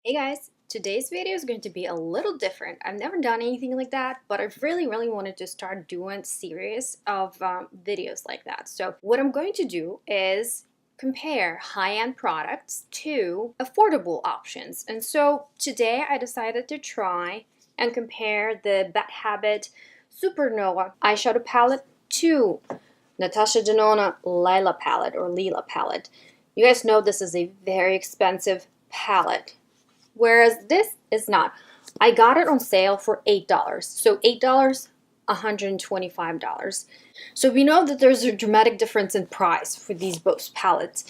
Hey guys, today's video is going to be a little different. I've never done anything like that, but I've really wanted to start doing series of videos like that. So what I'm going to do is compare high-end products to affordable options. And so today I decided to try and compare the Bad Habit Supernova eyeshadow palette to Natasha Denona Lila palette or Lila palette. You guys know this is a very expensive palette, whereas this is not. I got it on sale for $8. So $8, $125. So we know that there's a dramatic difference in price for these both palettes.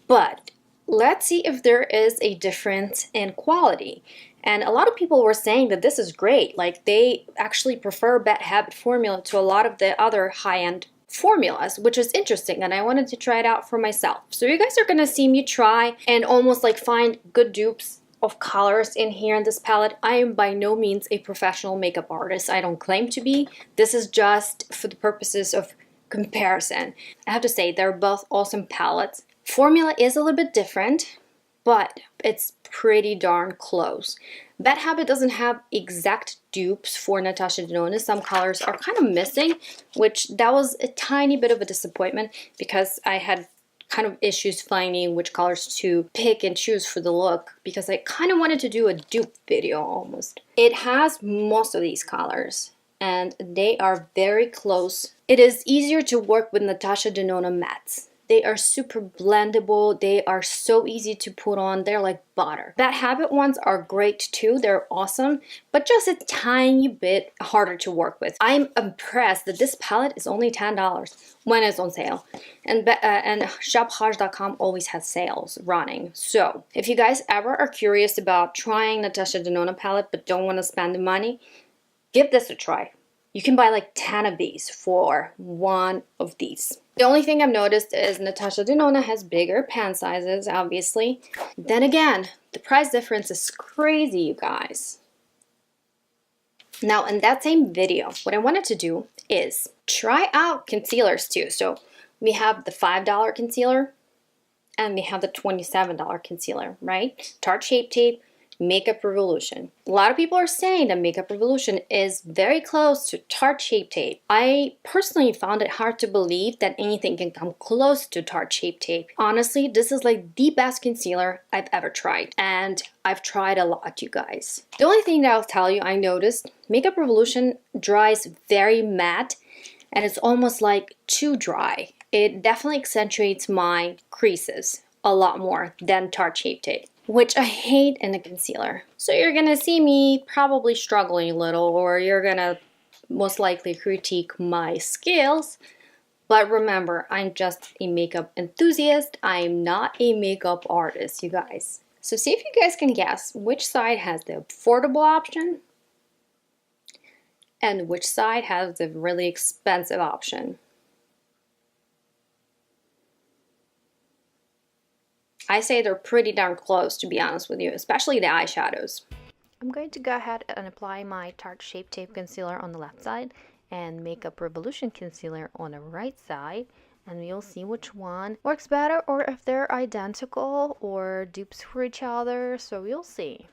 But let's see if there is a difference in quality. And a lot of people were saying that this is great. Like, they actually prefer Bad Habit formula to a lot of the other high-end formulas, which is interesting, and I wanted to try it out for myself. So you guys are gonna see me try and almost like find good dupes of colors in here in this palette. I am by no means a professional makeup artist. I don't claim to be. This is just for the purposes of comparison. I have to say, they're both awesome palettes. Formula is a little bit different, but it's pretty darn close. Bad Habit doesn't have exact dupes for Natasha Denona. Some colors are kind of missing, which that was a tiny bit of a disappointment because I had kind of issues finding which colors to pick and choose for the look, because I kind of wanted to do a dupe video almost. It has most of these colors and they are very close. It is easier to work with Natasha Denona mattes. They are super blendable. They are so easy to put on. They're like butter. Bad Habit ones are great too. They're awesome, but just a tiny bit harder to work with. I'm impressed that this palette is only $10 when it's on sale. And shophaj.com always has sales running. So if you guys ever are curious about trying Natasha Denona palette but don't want to spend the money, give this a try. You can buy like 10 of these for one of these. The only thing I've noticed is Natasha Denona has bigger pan sizes, obviously. Then again, the price difference is crazy, you guys. Now, in that same video, what I wanted to do is try out concealers too. So we have the $5 concealer and we have the $27 concealer, right? Tart Shape Tape, Makeup Revolution. A lot of people are saying that Makeup Revolution is very close to Tart Shape Tape. I personally found it hard to believe that anything can come close to Tart Shape Tape. Honestly, this is like the best concealer I've ever tried, and I've tried a lot, you guys. The only thing that I'll tell you I noticed, Makeup Revolution dries very matte and it's almost like too dry. It definitely accentuates my creases a lot more than Tart Shape Tape, which I hate in a concealer. So you're gonna see me probably struggling a little, or you're gonna most likely critique my skills. But remember, I'm just a makeup enthusiast. I'm not a makeup artist, you guys. So see if you guys can guess which side has the affordable option and which side has the really expensive option. I say they're pretty darn close, to be honest with you, especially the eyeshadows. I'm going to go ahead and apply my Tarte Shape Tape Concealer on the left side and Makeup Revolution Concealer on the right side, and we'll see which one works better, or if they're identical or dupes for each other, so we'll see.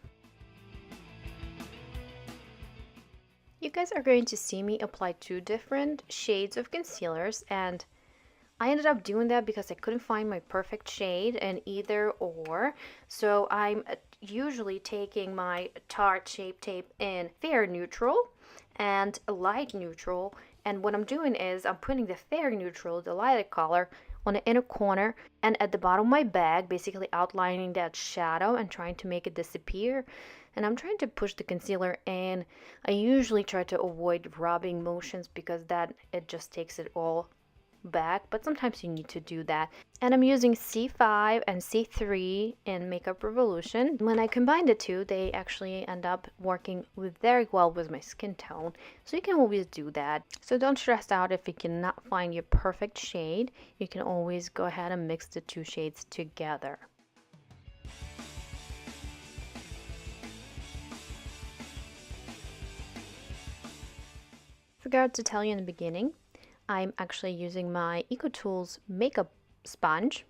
You guys are going to see me apply two different shades of concealers, and I ended up doing that because I couldn't find my perfect shade in either or. So I'm usually taking my Tarte Shape Tape in fair neutral and light neutral. And what I'm doing is I'm putting the fair neutral, the lighter color, on the inner corner and at the bottom of my bag, basically outlining that shadow and trying to make it disappear. And I'm trying to push the concealer in. I usually try to avoid rubbing motions because it just takes it all back, but sometimes you need to do that. And I'm using C5 and C3 in Makeup Revolution. When I combine the two, they actually end up working very well with my skin tone, so you can always do that. So don't stress out if you cannot find your perfect shade. You can always go ahead and mix the two shades together. Forgot to tell you in the beginning, I'm actually using my EcoTools makeup sponge,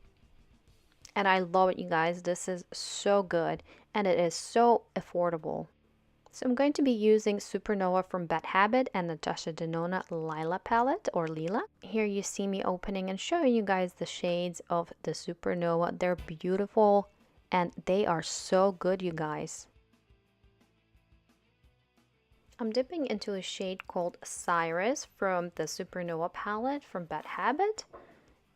and I love it, you guys. This is so good, and it is so affordable. So I'm going to be using Supernova from Bad Habit and Natasha Denona Lila palette or Lila. Here you see me opening and showing you guys the shades of the Supernova. They're beautiful and they are so good, you guys. I'm dipping into a shade called Cyrus from the Supernova palette from Bad Habit.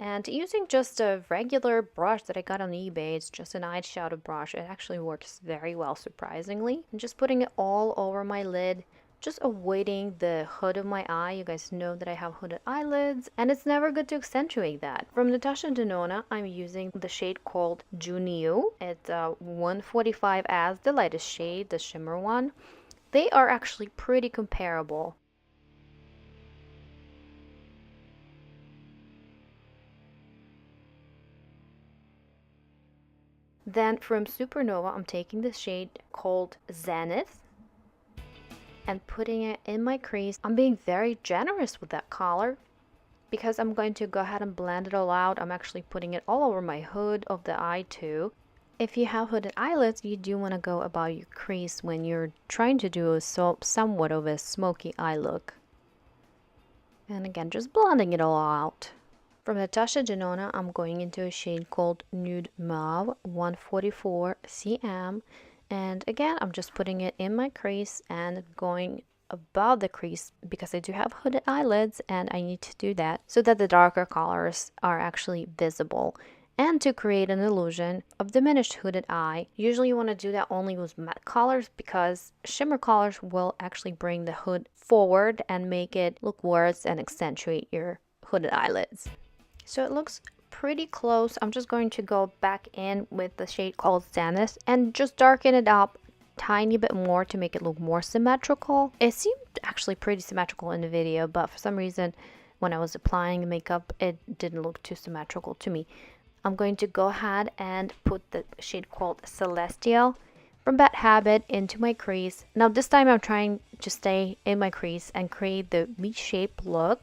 And using just a regular brush that I got on eBay, it's just an eyeshadow brush. It actually works very well, surprisingly. I'm just putting it all over my lid, just avoiding the hood of my eye. You guys know that I have hooded eyelids, and it's never good to accentuate that. From Natasha Denona, I'm using the shade called Junio. It's 145 as the lightest shade, the shimmer one. They are actually pretty comparable. Then from Supernova, I'm taking the shade called Zenith and putting it in my crease. I'm being very generous with that color because I'm going to go ahead and blend it all out. I'm actually putting it all over my hood of the eye too. If you have hooded eyelids, you do want to go about your crease when you're trying to do a somewhat of a smoky eye look. And again, just blending it all out. From Natasha Denona, I'm going into a shade called Nude Mauve 144 cm. And again, I'm just putting it in my crease and going above the crease because I do have hooded eyelids and I need to do that so that the darker colors are actually visible. And to create an illusion of diminished hooded eye, usually you want to do that only with matte colors because shimmer colors will actually bring the hood forward and make it look worse and accentuate your hooded eyelids. So it looks pretty close. I'm just going to go back in with the shade called Zenith and just darken it up tiny bit more to make it look more symmetrical. It seemed actually pretty symmetrical in the video, but for some reason when I was applying makeup, it didn't look too symmetrical to me. I'm going to go ahead and put the shade called Celestial from Bad Habit into my crease. Now this time I'm trying to stay in my crease and create the V-shaped look.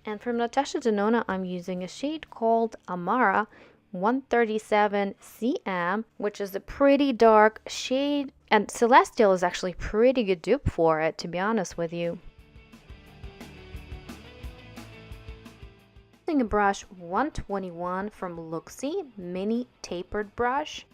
And from Natasha Denona, I'm using a shade called Amara 137 cm, which is a pretty dark shade. And Celestial is actually a pretty good dupe for it, to be honest with you. Using a brush 121 from Luxie mini tapered brush.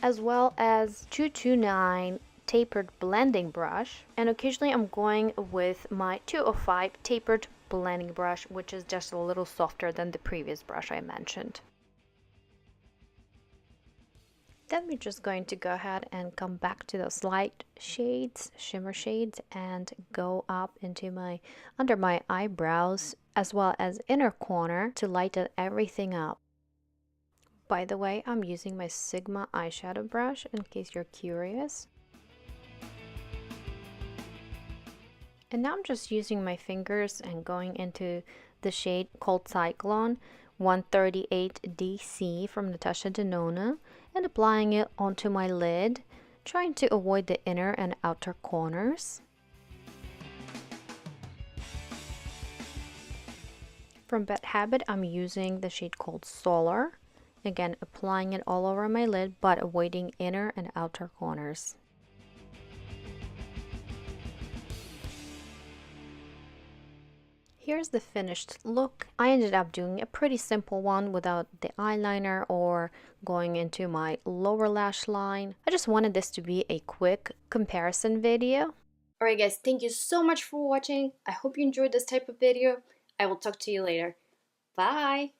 As well as 229 tapered blending brush, and occasionally I'm going with my 205 tapered blending brush, which is just a little softer than the previous brush I mentioned. Then we're just going to go ahead and come back to those light shades, shimmer shades, and go up into my under my eyebrows as well as inner corner to lighten everything up. By the way, I'm using my Sigma eyeshadow brush in case you're curious. And now I'm just using my fingers and going into the shade called Cyclone 138 DC from Natasha Denona and applying it onto my lid, trying to avoid the inner and outer corners. From Bad Habit, I'm using the shade called Solar. Again, applying it all over my lid, but avoiding inner and outer corners. Here's the finished look. I ended up doing a pretty simple one without the eyeliner or going into my lower lash line. I just wanted this to be a quick comparison video. Alright guys, thank you so much for watching. I hope you enjoyed this type of video. I will talk to you later. Bye!